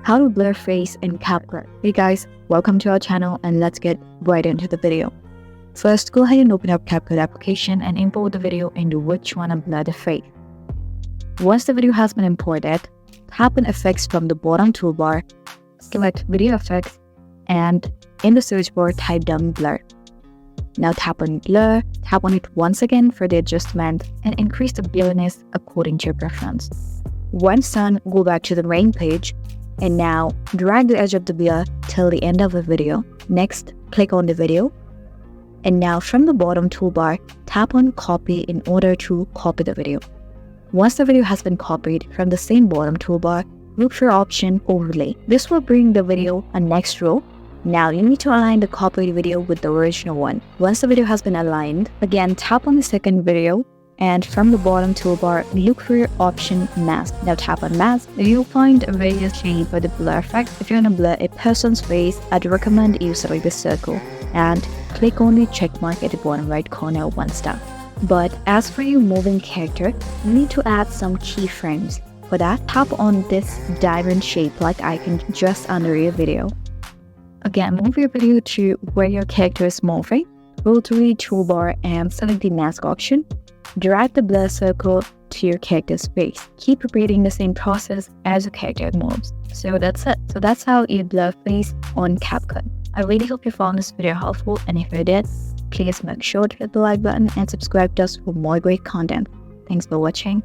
How to blur face in CapCut. Hey guys, welcome to our channel and let's get right into the video. First, go ahead and open up CapCut application and import the video into which you want to blur the face. Once the video has been imported, tap on Effects from the bottom toolbar, select Video Effects, and in the search bar type down Blur. Now tap on Blur, tap on it once again for the adjustment and increase the blurriness according to your preference. Once done, go back to the main page and now drag the edge of the blur till the end of the video. Next, click on the video. And now from the bottom toolbar, tap on Copy in order to copy the video. Once the video has been copied, from the same bottom toolbar, look for option Overlay. This will bring the video on next row. Now you need to align the copied video with the original one. Once the video has been aligned, again tap on the second video and from the bottom toolbar, look for your option Mask. Now tap on Mask. You'll find various shades for the blur effect. If you want to blur a person's face, I'd recommend you select the circle and click on the check mark at the bottom right corner once done. But as for your moving character, you need to add some keyframes. For that, tap on this diamond shape like icon just under your video. Again, move your video to where your character is moving. Go to the toolbar and select the mask option. Drag the blur circle to your character's face. Keep repeating the same process as your character moves. So that's it. So that's how you blur face on CapCut. I really hope you found this video helpful, and if you did, please make sure to hit the like button and subscribe to us for more great content. Thanks for watching.